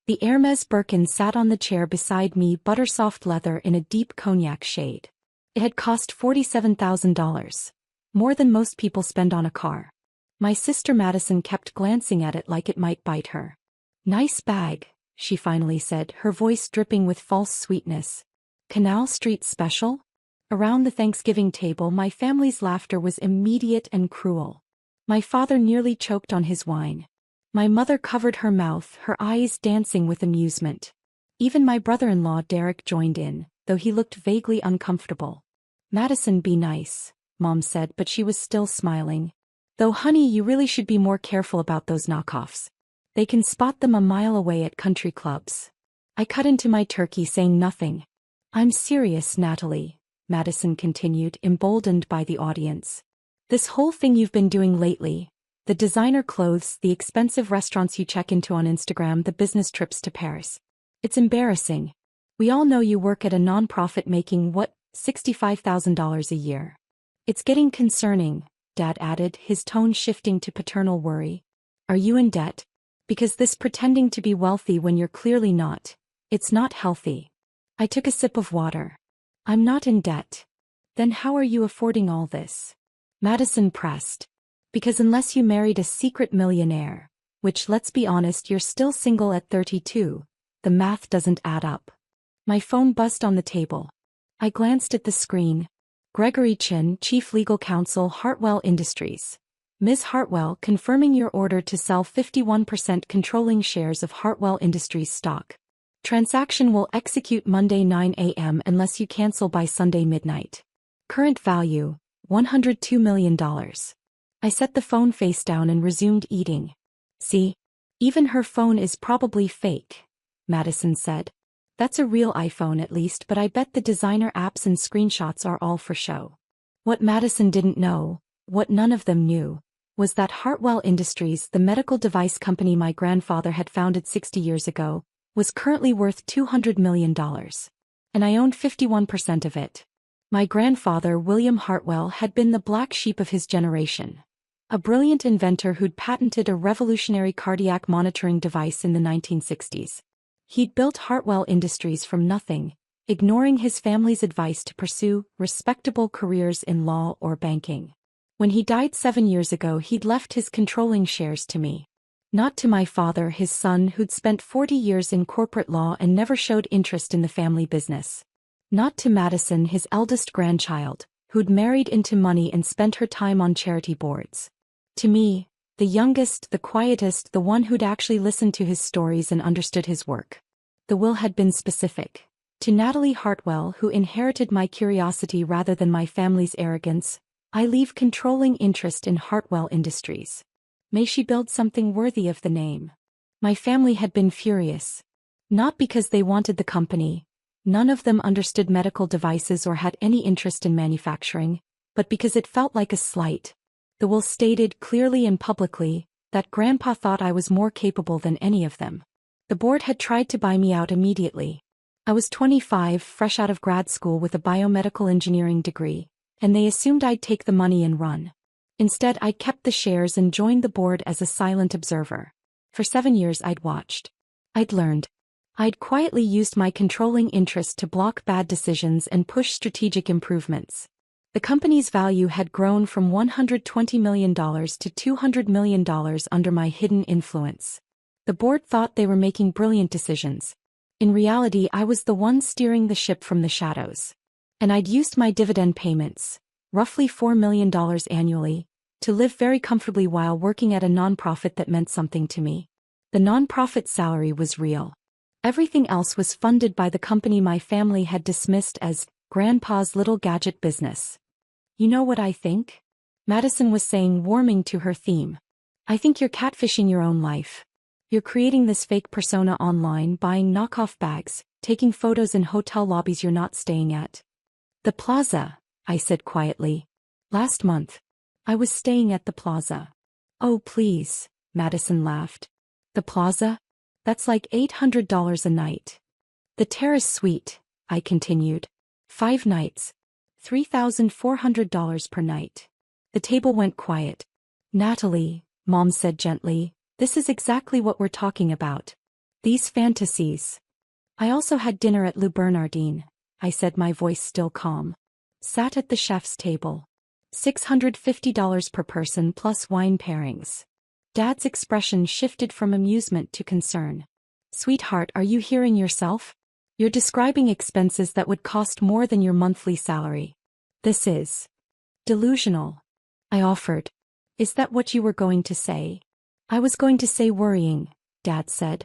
The Hermes Birkin sat on the chair beside me, buttersoft leather in a deep cognac shade. It had cost $47,000. More than most people spend on a car. My sister Madison kept glancing at it like it might bite her. "Nice bag," she finally said, her voice dripping with false sweetness. "Canal Street special?" Around the Thanksgiving table, my family's laughter was immediate and cruel. My father nearly choked on his wine. My mother covered her mouth, her eyes dancing with amusement. Even my brother-in-law Derek joined in, though he looked vaguely uncomfortable. "Madison, be nice," Mom said, but she was still smiling. "Though honey, you really should be more careful about those knockoffs. They can spot them a mile away at country clubs." I cut into my turkey, saying nothing. "I'm serious, Natalie," Madison continued, emboldened by the audience. "This whole thing you've been doing lately, the designer clothes, the expensive restaurants you check into on Instagram, the business trips to Paris. It's embarrassing. We all know you work at a nonprofit making, what, $65,000 a year. It's getting concerning," Dad added, his tone shifting to paternal worry. "Are you in debt? Because this pretending to be wealthy when you're clearly not, it's not healthy." I took a sip of water. "I'm not in debt." "Then how are you affording all this?" Madison pressed. "Because unless you married a secret millionaire, which, let's be honest, you're still single at 32, the math doesn't add up." My phone buzzed on the table. I glanced at the screen. Gregory Chin, Chief Legal Counsel, Hartwell Industries. "Ms. Hartwell, confirming your order to sell 51% controlling shares of Hartwell Industries stock. Transaction will execute Monday 9 a.m. unless you cancel by Sunday midnight. Current value, $102 million. I set the phone face down and resumed eating. "See? Even her phone is probably fake," Madison said. "That's a real iPhone at least, but I bet the designer apps and screenshots are all for show." What Madison didn't know, what none of them knew, was that Hartwell Industries, the medical device company my grandfather had founded 60 years ago, was currently worth $200 million. And I owned 51% of it. My grandfather, William Hartwell, had been the black sheep of his generation. A brilliant inventor who'd patented a revolutionary cardiac monitoring device in the 1960s. He'd built Hartwell Industries from nothing, ignoring his family's advice to pursue respectable careers in law or banking. When he died 7 years ago, he'd left his controlling shares to me. Not to my father, his son, who'd spent 40 years in corporate law and never showed interest in the family business. Not to Madison, his eldest grandchild, who'd married into money and spent her time on charity boards. To me, the youngest, the quietest, the one who'd actually listened to his stories and understood his work. The will had been specific. To Natalie Hartwell, who inherited my curiosity rather than my family's arrogance, I leave controlling interest in Hartwell Industries. May she build something worthy of the name. My family had been furious. Not because they wanted the company. None of them understood medical devices or had any interest in manufacturing, but because it felt like a slight. The will stated clearly and publicly that Grandpa thought I was more capable than any of them. The board had tried to buy me out immediately. I was 25, fresh out of grad school with a biomedical engineering degree, and they assumed I'd take the money and run. Instead, I kept the shares and joined the board as a silent observer. For 7 years I'd watched. I'd learned. I'd quietly used my controlling interest to block bad decisions and push strategic improvements. The company's value had grown from $120 million to $200 million under my hidden influence. The board thought they were making brilliant decisions. In reality, I was the one steering the ship from the shadows. And I'd used my dividend payments, roughly $4 million annually, to live very comfortably while working at a nonprofit that meant something to me. The nonprofit salary was real. Everything else was funded by the company my family had dismissed as Grandpa's little gadget business. "You know what I think?" Madison was saying, warming to her theme. "I think you're catfishing your own life. You're creating this fake persona online, buying knockoff bags, taking photos in hotel lobbies you're not staying at." "The Plaza," I said quietly. "Last month. I was staying at the Plaza." "Oh please," Madison laughed. "The Plaza? That's like $800 a night." "The Terrace Suite," I continued. 5 nights. $3,400 per night." The table went quiet. "Natalie," Mom said gently, "this is exactly what we're talking about. These fantasies. I also had dinner at Le Bernardin, I said, my voice still calm. Sat at the chef's table. $650 per person plus wine pairings. Dad's expression shifted from amusement to concern. Sweetheart, are you hearing yourself? You're describing expenses that would cost more than your monthly salary. This is delusional. I offered. Is that what you were going to say? I was going to say worrying, Dad said.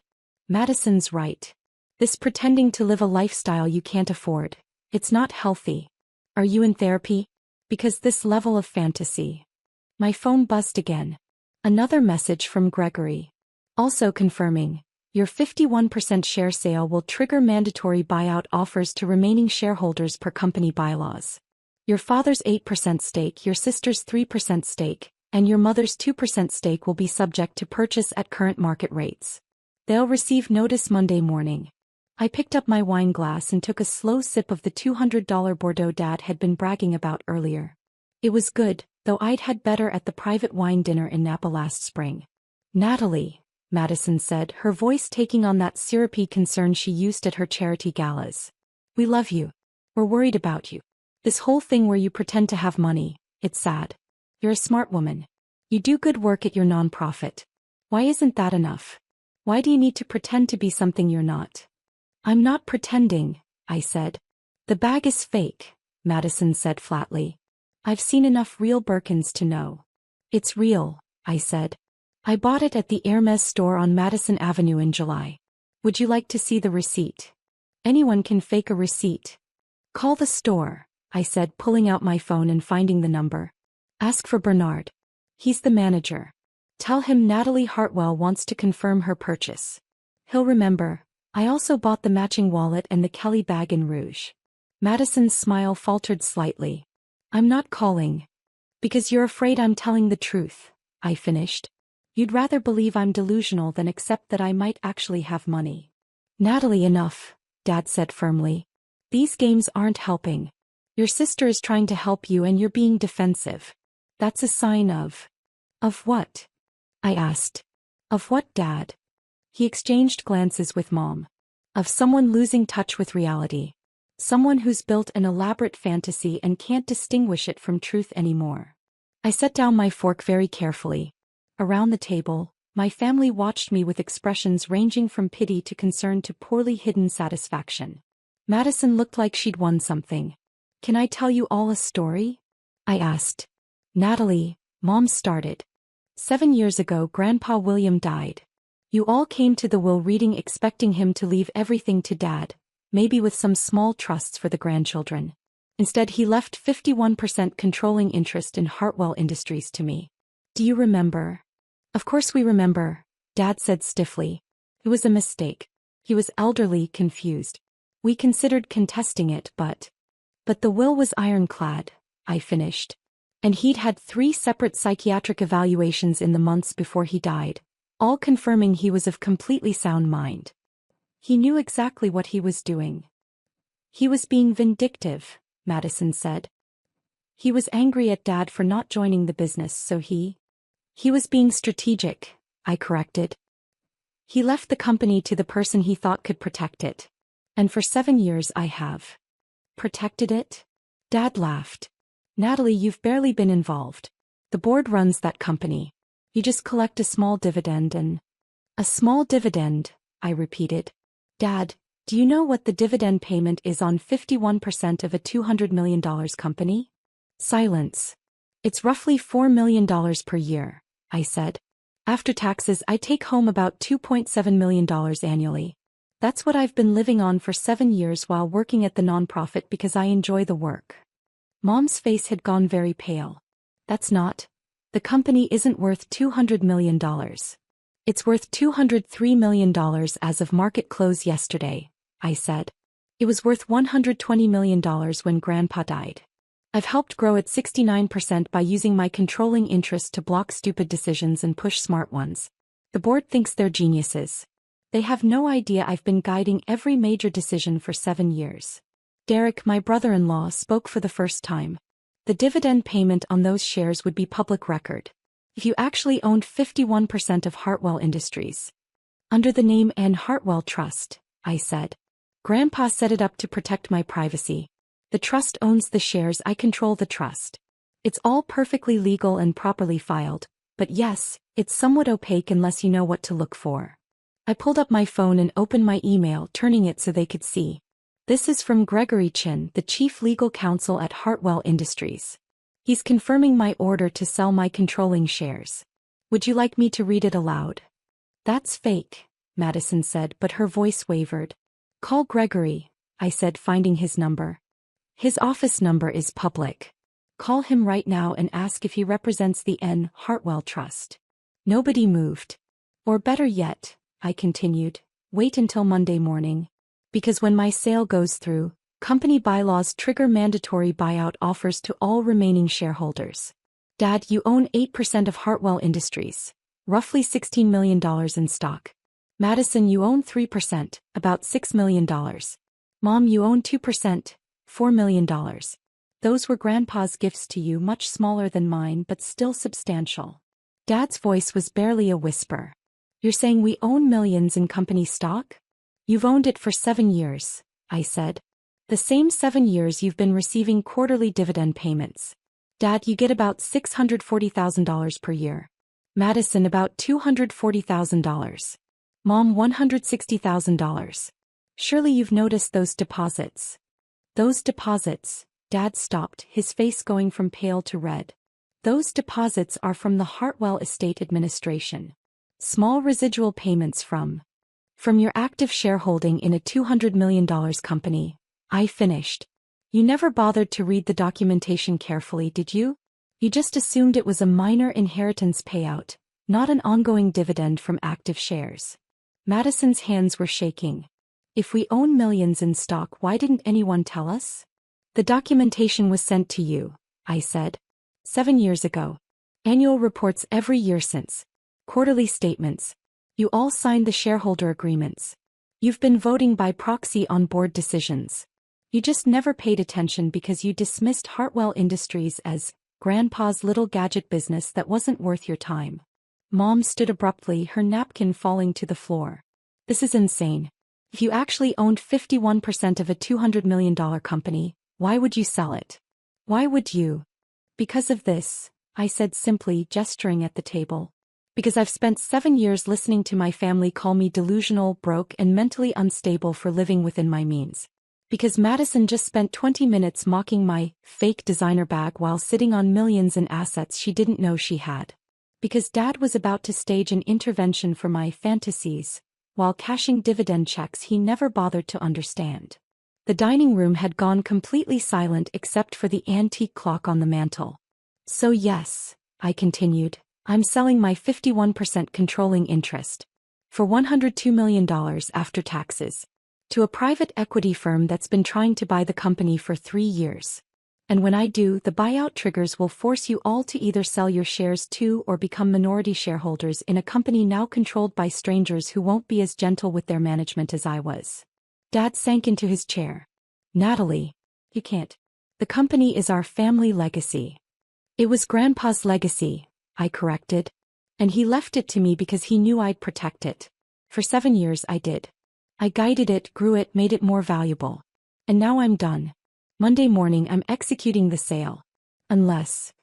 Madison's right. This pretending to live a lifestyle you can't afford. It's not healthy. Are you in therapy? Because this level of fantasy. My phone buzzed again. Another message from Gregory. Also confirming, your 51% share sale will trigger mandatory buyout offers to remaining shareholders per company bylaws. Your father's 8% stake, your sister's 3% stake, and your mother's 2% stake will be subject to purchase at current market rates. They'll receive notice Monday morning. I picked up my wine glass and took a slow sip of the $200 Bordeaux Dad had been bragging about earlier. It was good, though I'd had better at the private wine dinner in Napa last spring. Natalie, Madison said, her voice taking on that syrupy concern she used at her charity galas. We love you. We're worried about you. This whole thing where you pretend to have money, it's sad. You're a smart woman. You do good work at your nonprofit. Why isn't that enough? Why do you need to pretend to be something you're not? I'm not pretending, I said. The bag is fake, Madison said flatly. I've seen enough real Birkins to know. It's real, I said. I bought it at the Hermes store on Madison Avenue in July. Would you like to see the receipt? Anyone can fake a receipt. Call the store, I said, pulling out my phone and finding the number. Ask for Bernard. He's the manager. Tell him Natalie Hartwell wants to confirm her purchase. He'll remember. I also bought the matching wallet and the Kelly bag in rouge. Madison's smile faltered slightly. I'm not calling. Because you're afraid I'm telling the truth, I finished. You'd rather believe I'm delusional than accept that I might actually have money. Natalie, enough, Dad said firmly. These games aren't helping. Your sister is trying to help you and you're being defensive. That's a sign of... Of what? I asked. Of what, Dad? He exchanged glances with Mom. Of someone losing touch with reality. Someone who's built an elaborate fantasy and can't distinguish it from truth anymore. I set down my fork very carefully. Around the table, my family watched me with expressions ranging from pity to concern to poorly hidden satisfaction. Madison looked like she'd won something. Can I tell you all a story? I asked. Natalie, Mom started. 7 years ago, Grandpa William died. You all came to the will reading expecting him to leave everything to Dad, maybe with some small trusts for the grandchildren. Instead, he left 51% controlling interest in Hartwell Industries to me. Do you remember? Of course we remember, Dad said stiffly. It was a mistake. He was elderly, confused. We considered contesting it, but the will was ironclad, I finished. And he'd had 3 separate psychiatric evaluations in the months before he died, all confirming he was of completely sound mind. He knew exactly what he was doing. He was being vindictive, Madison said. He was angry at Dad for not joining the business, so he was being strategic, I corrected. He left the company to the person he thought could protect it. And for 7 years I have protected it? Dad laughed. Natalie, you've barely been involved. The board runs that company. You just collect a small dividend and... A small dividend, I repeated. Dad, do you know what the dividend payment is on 51% of a $200 million company? Silence. It's roughly $4 million per year, I said. After taxes, I take home about $2.7 million annually. That's what I've been living on for 7 years while working at the nonprofit because I enjoy the work. Mom's face had gone very pale. That's not. The company isn't worth $200 million. It's worth $203 million as of market close yesterday, I said. It was worth $120 million when Grandpa died. I've helped grow it 69% by using my controlling interest to block stupid decisions and push smart ones. The board thinks they're geniuses. They have no idea I've been guiding every major decision for 7 years. Derek, my brother-in-law, spoke for the first time. The dividend payment on those shares would be public record. If you actually owned 51% of Hartwell Industries. Under the name Ann Hartwell Trust, I said. Grandpa set it up to protect my privacy. The trust owns the shares, I control the trust. It's all perfectly legal and properly filed, but yes, it's somewhat opaque unless you know what to look for. I pulled up my phone and opened my email, turning it so they could see. This is from Gregory Chin, the chief legal counsel at Hartwell Industries. He's confirming my order to sell my controlling shares. Would you like me to read it aloud? That's fake, Madison said, but her voice wavered. Call Gregory, I said, finding his number. His office number is public. Call him right now and ask if he represents the N. Hartwell Trust. Nobody moved. Or better yet, I continued, wait until Monday morning. Because when my sale goes through, company bylaws trigger mandatory buyout offers to all remaining shareholders. Dad, you own 8% of Hartwell Industries, roughly $16 million in stock. Madison, you own 3%, about $6 million. Mom, you own 2%, $4 million. Those were Grandpa's gifts to you, much smaller than mine but still substantial. Dad's voice was barely a whisper. You're saying we own millions in company stock? You've owned it for 7 years, I said. The same 7 years you've been receiving quarterly dividend payments. Dad, you get about $640,000 per year. Madison, about $240,000. Mom, $160,000. Surely you've noticed those deposits. Those deposits, Dad stopped, his face going from pale to red. Those deposits are from the Hartwell Estate Administration. Small residual payments from your active shareholding in a $200 million company, I finished. You never bothered to read the documentation carefully, did you? You just assumed it was a minor inheritance payout, not an ongoing dividend from active shares. Madison's hands were shaking. If we own millions in stock, why didn't anyone tell us? The documentation was sent to you, I said. 7 years ago. Annual reports every year since. Quarterly statements. You all signed the shareholder agreements. You've been voting by proxy on board decisions. You just never paid attention because you dismissed Hartwell Industries as Grandpa's little gadget business that wasn't worth your time. Mom stood abruptly, her napkin falling to the floor. This is insane. If you actually owned 51% of a $200 million company, why would you sell it? Why would you? Because of this, I said simply, gesturing at the table. Because I've spent 7 years listening to my family call me delusional, broke, and mentally unstable for living within my means. Because Madison just spent 20 minutes mocking my fake designer bag while sitting on millions in assets she didn't know she had. Because Dad was about to stage an intervention for my fantasies, while cashing dividend checks he never bothered to understand. The dining room had gone completely silent except for the antique clock on the mantel. So yes, I continued, I'm selling my 51% controlling interest for $102 million after taxes to a private equity firm that's been trying to buy the company for 3 years. And when I do, the buyout triggers will force you all to either sell your shares to or become minority shareholders in a company now controlled by strangers who won't be as gentle with their management as I was. Dad sank into his chair. Natalie, you can't. The company is our family legacy. It was Grandpa's legacy, I corrected. And he left it to me because he knew I'd protect it. For 7 years I did. I guided it, grew it, made it more valuable. And now I'm done. Monday morning I'm executing the sale. Unless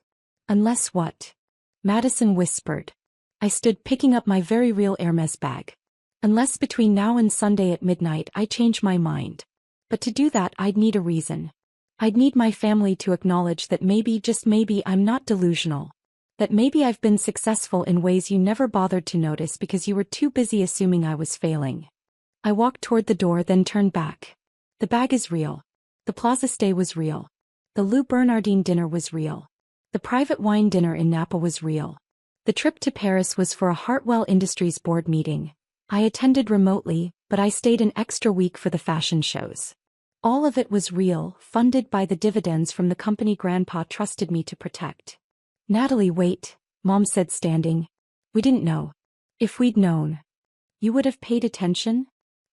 what? Madison whispered. I stood picking up my very real Hermes bag. Unless between now and Sunday at midnight I change my mind. But to do that I'd need a reason. I'd need my family to acknowledge that maybe, just maybe, I'm not delusional. That maybe I've been successful in ways you never bothered to notice because you were too busy assuming I was failing. I walked toward the door, then turned back. The bag is real. The Plaza stay was real. The Lou Bernardine dinner was real. The private wine dinner in Napa was real. The trip to Paris was for a Hartwell Industries board meeting. I attended remotely, but I stayed an extra week for the fashion shows. All of it was real, funded by the dividends from the company Grandpa trusted me to protect. Natalie, wait, Mom said, standing. We didn't know. If we'd known. You would have paid attention?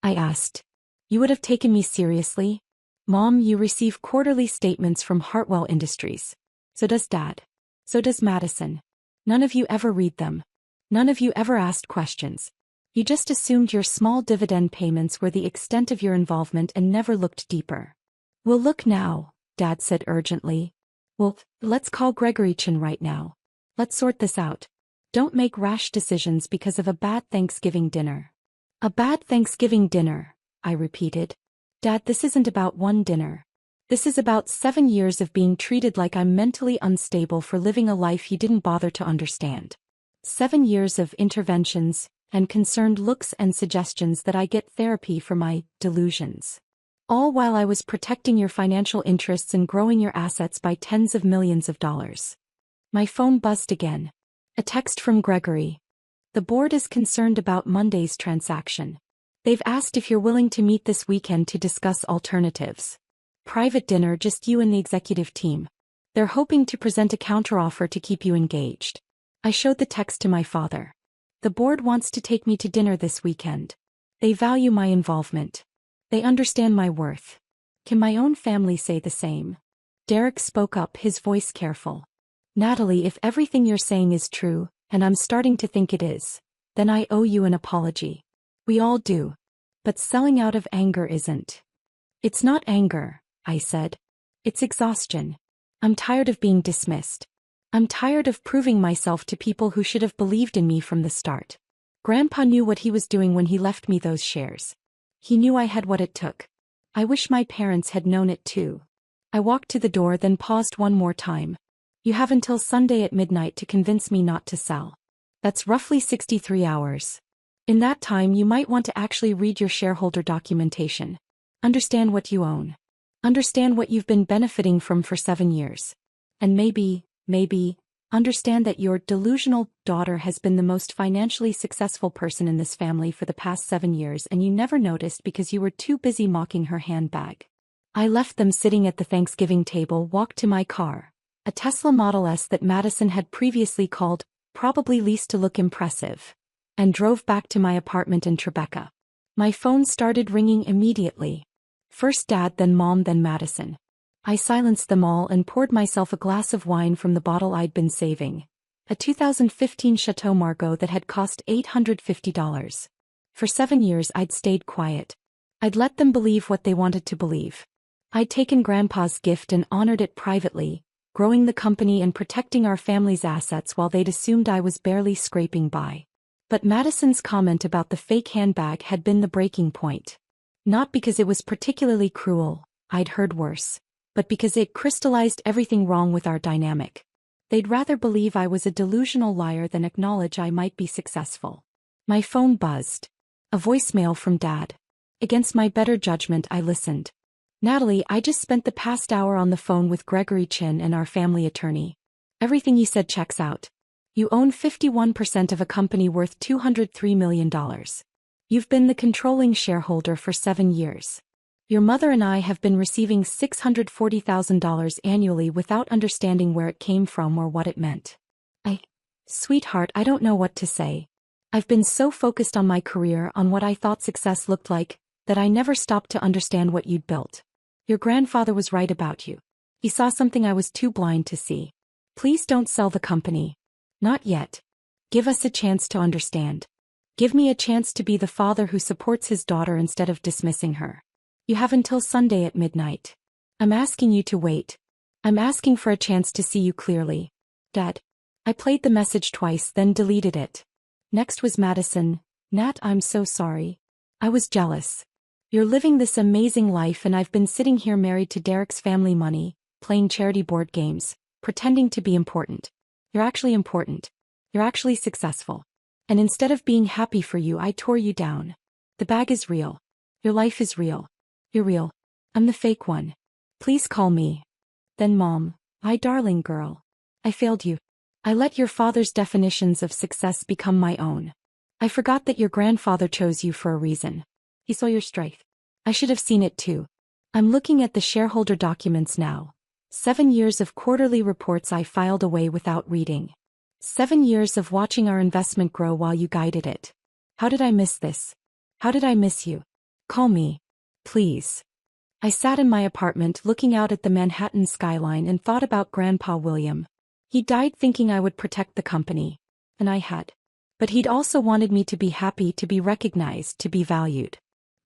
I asked. You would have taken me seriously? Mom, you receive quarterly statements from Hartwell Industries. So does Dad. So does Madison. None of you ever read them. None of you ever asked questions. You just assumed your small dividend payments were the extent of your involvement and never looked deeper. We'll look now, Dad said urgently. Well, let's call Gregory Chin right now. Let's sort this out. Don't make rash decisions because of a bad Thanksgiving dinner. A bad Thanksgiving dinner, I repeated. Dad, this isn't about one dinner. This is about 7 years of being treated like I'm mentally unstable for living a life you didn't bother to understand. 7 years of interventions and concerned looks and suggestions that I get therapy for my delusions. All while I was protecting your financial interests and growing your assets by tens of millions of dollars. My phone buzzed again. A text from Gregory. The board is concerned about Monday's transaction. They've asked if you're willing to meet this weekend to discuss alternatives. Private dinner, just you and the executive team. They're hoping to present a counteroffer to keep you engaged. I showed the text to my father. The board wants to take me to dinner this weekend. They value my involvement. They understand my worth. Can my own family say the same? Derek spoke up, his voice careful. Natalie, if everything you're saying is true, and I'm starting to think it is, then I owe you an apology. We all do. But selling out of anger isn't. It's not anger, I said. It's exhaustion. I'm tired of being dismissed. I'm tired of proving myself to people who should have believed in me from the start. Grandpa knew what he was doing when he left me those shares. He knew I had what it took. I wish my parents had known it too. I walked to the door, then paused one more time. You have until Sunday at midnight to convince me not to sell. That's roughly 63 hours. In that time you might want to actually read your shareholder documentation. Understand what you own. Understand what you've been benefiting from for 7 years. And maybe, understand that your delusional daughter has been the most financially successful person in this family for the past 7 years and you never noticed because you were too busy mocking her handbag. I left them sitting at the Thanksgiving table, walked to my car, a Tesla Model S that Madison had previously called, probably leased to look impressive, and drove back to my apartment in Tribeca. My phone started ringing immediately. First Dad, then Mom, then Madison. I silenced them all and poured myself a glass of wine from the bottle I'd been saving, a 2015 Chateau Margaux that had cost $850. For 7 years I'd stayed quiet. I'd let them believe what they wanted to believe. I'd taken Grandpa's gift and honored it privately, growing the company and protecting our family's assets while they'd assumed I was barely scraping by. But Madison's comment about the fake handbag had been the breaking point. Not because it was particularly cruel, I'd heard worse, but because it crystallized everything wrong with our dynamic. They'd rather believe I was a delusional liar than acknowledge I might be successful. My phone buzzed. A voicemail from Dad. Against my better judgment I listened. Natalie, I just spent the past hour on the phone with Gregory Chin and our family attorney. Everything you said checks out. You own 51% of a company worth $203 million. You've been the controlling shareholder for 7 years. Your mother and I have been receiving $640,000 annually without understanding where it came from or what it meant. Sweetheart, I don't know what to say. I've been so focused on my career, on what I thought success looked like, that I never stopped to understand what you'd built. Your grandfather was right about you. He saw something I was too blind to see. Please don't sell the company. Not yet. Give us a chance to understand. Give me a chance to be the father who supports his daughter instead of dismissing her. You have until Sunday at midnight. I'm asking you to wait. I'm asking for a chance to see you clearly. Dad. I played the message twice, then deleted it. Next was Madison. Nat, I'm so sorry. I was jealous. You're living this amazing life and I've been sitting here married to Derek's family money, playing charity board games, pretending to be important. You're actually important. You're actually successful. And instead of being happy for you, I tore you down. The bag is real. Your life is real. You're real. I'm the fake one. Please call me. Then Mom, darling girl. I failed you. I let your father's definitions of success become my own. I forgot that your grandfather chose you for a reason. He saw your strength. I should have seen it too. I'm looking at the shareholder documents now. 7 years of quarterly reports I filed away without reading. 7 years of watching our investment grow while you guided it. How did I miss this? How did I miss you? Call me. Please. I sat in my apartment looking out at the Manhattan skyline and thought about Grandpa William. He died thinking I would protect the company. And I had. But he'd also wanted me to be happy, to be recognized, to be valued.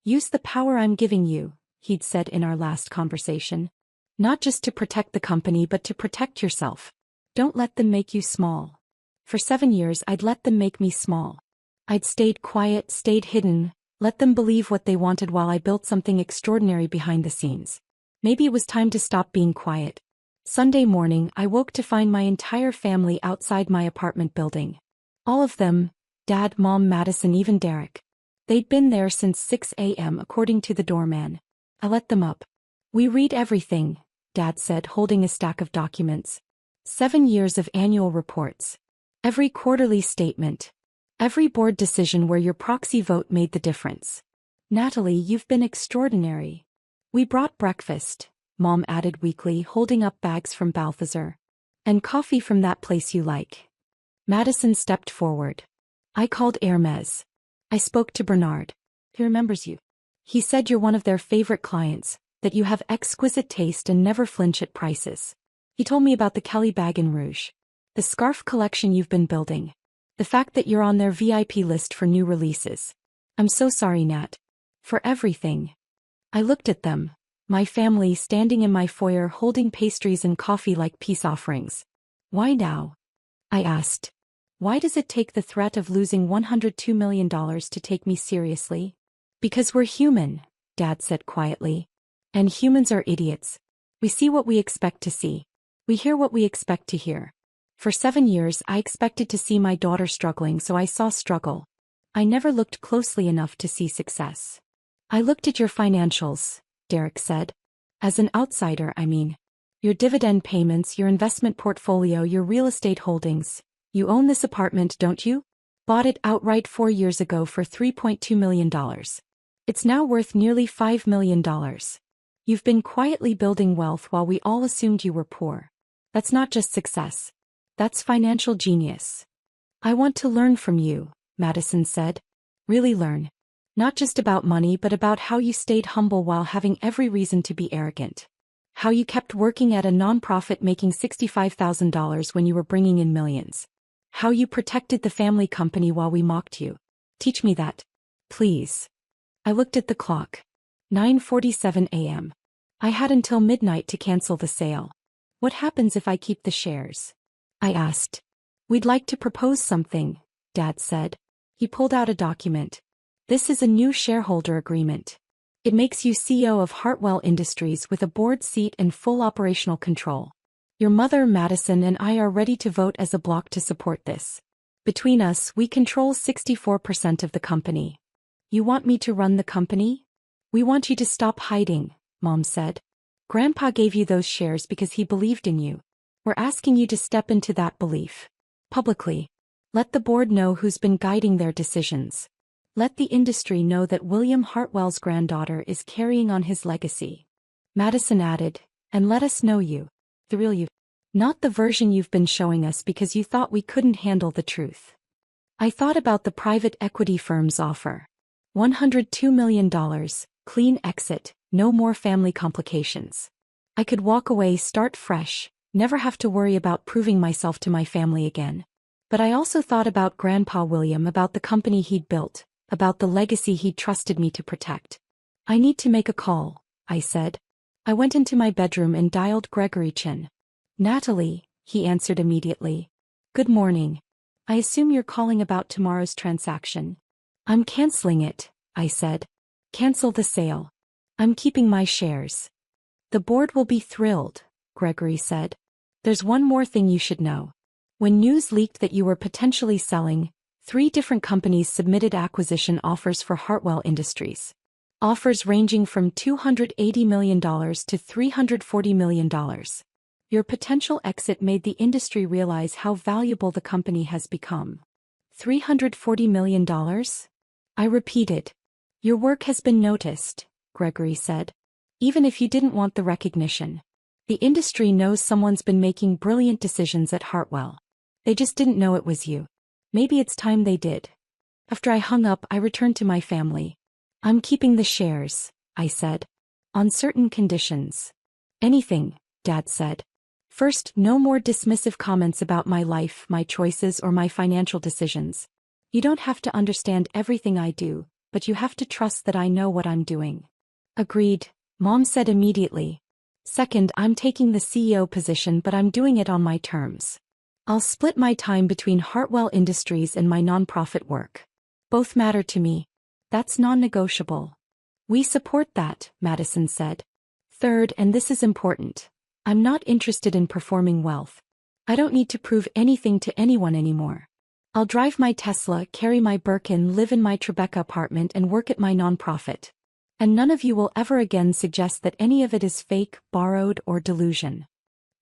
Use the power I'm giving you, he'd said in our last conversation. Not just to protect the company but to protect yourself. Don't let them make you small. For 7 years I'd let them make me small. I'd stayed quiet, stayed hidden, let them believe what they wanted while I built something extraordinary behind the scenes. Maybe it was time to stop being quiet. Sunday morning I woke to find my entire family outside my apartment building. All of them, Dad, Mom, Madison, even Derek. They'd been there since 6 a.m. according to the doorman. I let them up. We read everything, Dad said, holding a stack of documents. 7 years of annual reports. Every quarterly statement. Every board decision where your proxy vote made the difference. Natalie, you've been extraordinary. We brought breakfast, Mom added weakly, holding up bags from Balthazar. And coffee from that place you like. Madison stepped forward. I called Hermes. I spoke to Bernard. He remembers you. He said you're one of their favorite clients, that you have exquisite taste and never flinch at prices. He told me about the Kelly bag in Rouge. The scarf collection you've been building. The fact that you're on their VIP list for new releases. I'm so sorry, Nat. For everything. I looked at them, my family standing in my foyer holding pastries and coffee like peace offerings. Why now? I asked. Why does it take the threat of losing $102 million to take me seriously? Because we're human, Dad said quietly. And humans are idiots. We see what we expect to see. We hear what we expect to hear. For 7 years I expected to see my daughter struggling, so I saw struggle. I never looked closely enough to see success. I looked at your financials, Derek said. As an outsider, I mean. Your dividend payments, your investment portfolio, your real estate holdings. You own this apartment, don't you? Bought it outright 4 years ago for $3.2 million. It's now worth nearly $5 million. You've been quietly building wealth while we all assumed you were poor. That's not just success. That's financial genius. I want to learn from you, Madison said. Really learn. Not just about money but about how you stayed humble while having every reason to be arrogant. How you kept working at a nonprofit making $65,000 when you were bringing in millions. How you protected the family company while we mocked you. Teach me that. Please. I looked at the clock. 9:47 a.m. I had until midnight to cancel the sale. What happens if I keep the shares? I asked. We'd like to propose something, Dad said. He pulled out a document. This is a new shareholder agreement. It makes you CEO of Hartwell Industries with a board seat and full operational control. Your mother, Madison, and I are ready to vote as a bloc to support this. Between us, we control 64% of the company. You want me to run the company? We want you to stop hiding, Mom said. Grandpa gave you those shares because he believed in you. We're asking you to step into that belief. Publicly. Let the board know who's been guiding their decisions. Let the industry know that William Hartwell's granddaughter is carrying on his legacy. Madison added, and let us know you. The real you. Not the version you've been showing us because you thought we couldn't handle the truth. I thought about the private equity firm's offer. $102 million, clean exit, no more family complications. I could walk away, start fresh, never have to worry about proving myself to my family again. But I also thought about Grandpa William, about the company he'd built, about the legacy he'd trusted me to protect. I need to make a call, I said. I went into my bedroom and dialed Gregory Chin. Natalie, he answered immediately. Good morning. I assume you're calling about tomorrow's transaction. I'm canceling it, I said. Cancel the sale. I'm keeping my shares. The board will be thrilled, Gregory said. There's one more thing you should know. When news leaked that you were potentially selling, 3 different companies submitted acquisition offers for Hartwell Industries. Offers ranging from $280 million to $340 million. Your potential exit made the industry realize how valuable the company has become. $340 million? I repeated. Your work has been noticed, Gregory said. Even if you didn't want the recognition. The industry knows someone's been making brilliant decisions at Hartwell. They just didn't know it was you. Maybe it's time they did. After I hung up, I returned to my family. I'm keeping the shares, I said. On certain conditions. Anything, Dad said. First, no more dismissive comments about my life, my choices, or my financial decisions. You don't have to understand everything I do, but you have to trust that I know what I'm doing. Agreed, Mom said immediately. Second, I'm taking the CEO position, but I'm doing it on my terms. I'll split my time between Hartwell Industries and my nonprofit work. Both matter to me. That's non-negotiable. We support that, Madison said. Third, and this is important, I'm not interested in performing wealth. I don't need to prove anything to anyone anymore. I'll drive my Tesla, carry my Birkin, live in my Tribeca apartment, and work at my nonprofit. And none of you will ever again suggest that any of it is fake, borrowed, or delusion.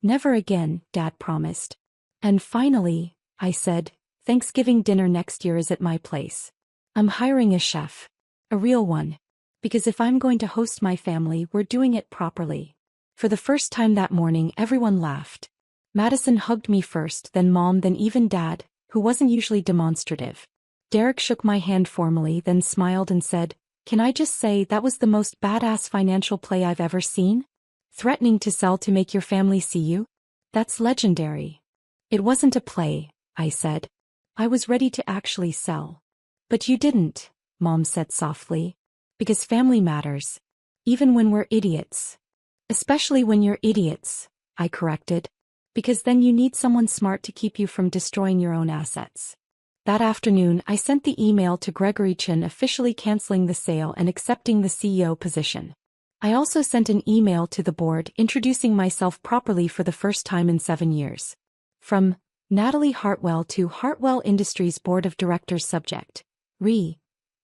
Never again, Dad promised. And finally, I said, Thanksgiving dinner next year is at my place. I'm hiring a chef. A real one. Because if I'm going to host my family, we're doing it properly. For the first time that morning, everyone laughed. Madison hugged me first, then Mom, then even Dad, who wasn't usually demonstrative. Derek shook my hand formally, then smiled and said, Can I just say that was the most badass financial play I've ever seen? Threatening to sell to make your family see you? That's legendary. It wasn't a play, I said. I was ready to actually sell. But you didn't, Mom said softly. Because family matters. Even when we're idiots. Especially when you're idiots, I corrected. Because then you need someone smart to keep you from destroying your own assets. That afternoon, I sent the email to Gregory Chin officially canceling the sale and accepting the CEO position. I also sent an email to the board introducing myself properly for the first time in 7 years. From Natalie Hartwell to Hartwell Industries Board of Directors. Subject: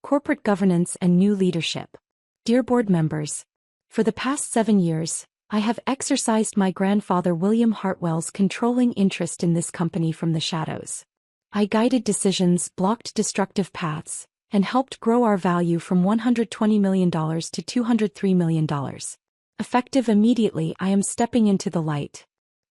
Corporate Governance and New Leadership. Dear board members, for the past 7 years, I have exercised my grandfather William Hartwell's controlling interest in this company from the shadows. I guided decisions, blocked destructive paths, and helped grow our value from $120 million to $203 million. Effective immediately, I am stepping into the light.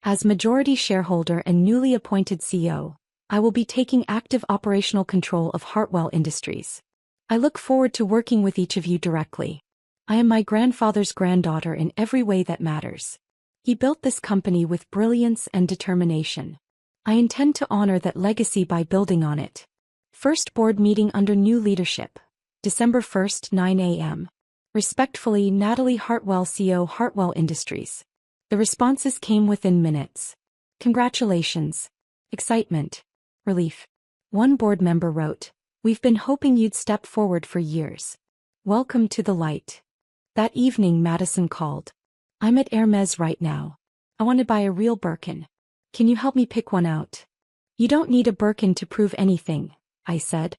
As majority shareholder and newly appointed CEO, I will be taking active operational control of Hartwell Industries. I look forward to working with each of you directly. I am my grandfather's granddaughter in every way that matters. He built this company with brilliance and determination. I intend to honor that legacy by building on it. First board meeting under new leadership. December 1st, 9 a.m. Respectfully, Natalie Hartwell, CEO, Hartwell Industries. The responses came within minutes. Congratulations. Excitement. Relief. One board member wrote, We've been hoping you'd step forward for years. Welcome to the light. That evening, Madison called. I'm at Hermes right now. I want to buy a real Birkin. Can you help me pick one out? You don't need a Birkin to prove anything, I said.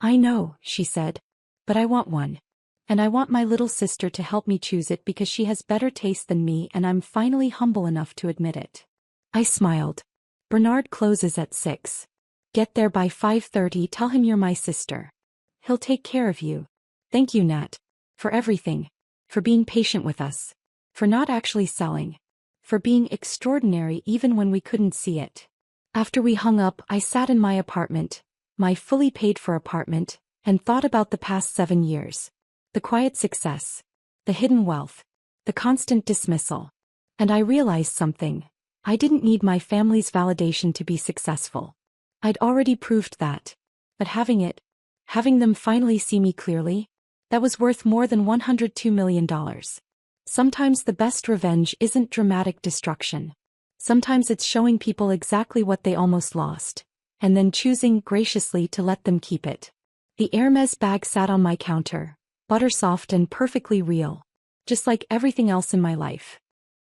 I know, she said. But I want one. And I want my little sister to help me choose it because she has better taste than me and I'm finally humble enough to admit it. I smiled. Bernard closes at 6. Get there by 5:30, tell him you're my sister. He'll take care of you. Thank you, Nat. For everything. For being patient with us. For not actually selling. For being extraordinary even when we couldn't see it. After we hung up, I sat in my apartment, my fully paid-for apartment, and thought about the past 7 years. The quiet success. The hidden wealth. The constant dismissal. And I realized something. I didn't need my family's validation to be successful. I'd already proved that. But having them finally see me clearly, that was worth more than $102 million. Sometimes the best revenge isn't dramatic destruction. Sometimes it's showing people exactly what they almost lost, and then choosing graciously to let them keep it. The Hermes bag sat on my counter, buttersoft and perfectly real, just like everything else in my life.